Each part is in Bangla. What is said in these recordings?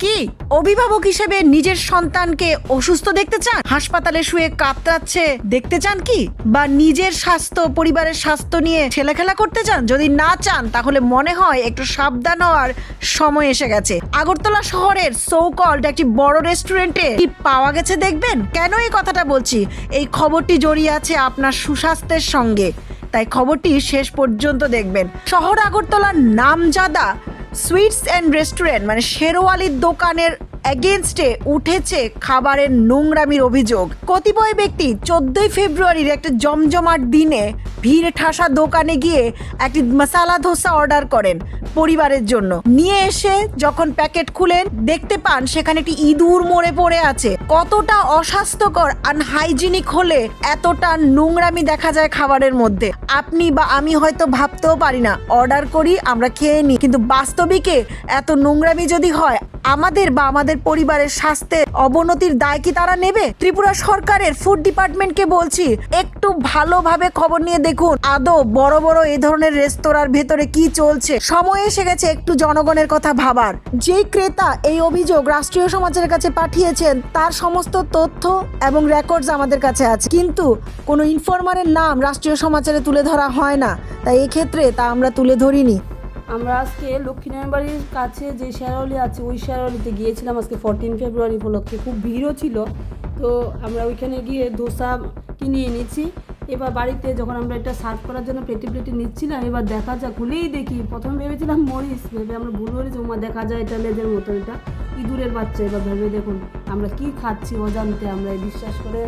কি অভিভাবক হিসেবে নিজের সন্তানকে অসুস্থ দেখতে চান, হাসপাতালে শুয়ে কাতরাচ্ছে দেখতে চান কি, বা নিজের স্বাস্থ্য পরিবারের স্বাস্থ্য নিয়ে ছেলেখেলা করতে চান? যদি না চান তাহলে মনে হয় একটু সাবধান হওয়ার সময় এসে গেছে। আগরতলা শহরের সো কল্ড একটি বড় রেস্টুরেন্টে কি পাওয়া গেছে দেখবেন। কেন এই কথাটা বলছি? এই খবরটি জড়িয়ে আছে আপনার সুস্বাস্থ্যের সঙ্গে, তাই খবরটি শেষ পর্যন্ত দেখবেন। শহর আগরতলার নামজাদা সুইটস অ্যান্ড রেস্টুরেন্ট মানে শেরওয়ালির দোকানের এগেনস্টে উঠেছে খাবারের নোংরামির অভিযোগ। কতিপয় ব্যক্তি 14 ফেব্রুয়ারির একটা জমজমাট দিনে ভিড় ঠাসা দোকানে গিয়ে একটি মশালা ধোসা অর্ডার করেন পরিবারের জন্য। নিয়ে এসে যখন প্যাকেট খুলেন দেখতে পান সেখানে একটি ইঁদুর মরে পড়ে আছে। কতটা অস্বাস্থ্যকর আনহাইজিনিক হলে এতটা নোংরামি দেখা যায় খাবারের মধ্যে, আপনি বা আমি হয়তো ভাবতেও পারি না। অর্ডার করি, আমরা খেয়ে নিই, কিন্তু বাস্তবিকে এত নোংরামি যদি হয় আমাদের বা আমাদের পরিবারের স্বাস্থ্যের অবনতির দায় কি তারা নেবে? ত্রিপুরা সরকারের ফুড ডিপার্টমেন্টকে বলছি, একটু ভালোভাবে খবর নিয়ে দেখুন আদৌ বড় বড় এই ধরনের রেস্তোরাঁর ভেতরে কি চলছে। সময় এসে গেছে একটু জনগণের কথা ভাবার। যেই ক্রেতা এই অভিযোগ রাষ্ট্রীয় সমাজের কাছে পাঠিয়েছেন তার সমস্ত তথ্য এবং রেকর্ডস আমাদের কাছে আছে, কিন্তু কোনো ইনফরমারের নাম রাষ্ট্রীয় সমাচারে তুলে ধরা হয় না, তাই এক্ষেত্রে তা আমরা তুলে ধরিনি। আমরা আজকে লক্ষ্মীনারায়ণ বাড়ির কাছে যে শেরওয়ালি আছে ওই শেরওয়ালিতে গিয়েছিলাম আজকে 14 ফেব্রুয়ারি উপলক্ষে। খুব ভিড়ও ছিল, তো আমরা ওইখানে গিয়ে ধোসা কিনে এনেছি। এবার বাড়িতে যখন আমরা এটা সার্ভ করার জন্য প্লেটে নিচ্ছিলাম, এবার দেখা যায় খুলেই দেখি, প্রথমে ভেবেছিলাম মরিচ, ভেবে আমরা ভুল করেছি, ওমা দেখা যায় এটা লেজের মতো, এটা ইঁদুরের বাচ্চা। এবার ভেবে দেখুন আমরা কি খাচ্ছি অজান্তে, আমরা বিশ্বাস করে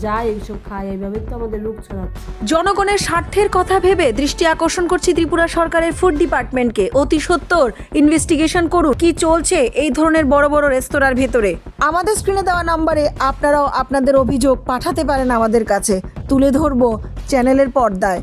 যাই এইসব খাই, এইভাবে তো আমাদের রোগ ছড়াচ্ছে। জনগণের স্বার্থের কথা ভেবে দৃষ্টি আকর্ষণ করছি ত্রিপুরা সরকারের ফুড ডিপার্টমেন্টকে, অতি সত্বর ইনভেস্টিগেশন করুন কি চলছে এই ধরনের বড় বড় রেস্তোরাঁর ভেতরে। আমাদের স্ক্রিনে দেওয়া নাম্বারে আপনারাও আপনাদের অভিযোগ পাঠাতে পারেন আমাদের কাছে, তুলে ধরবো চ্যানেলের পর্দায়।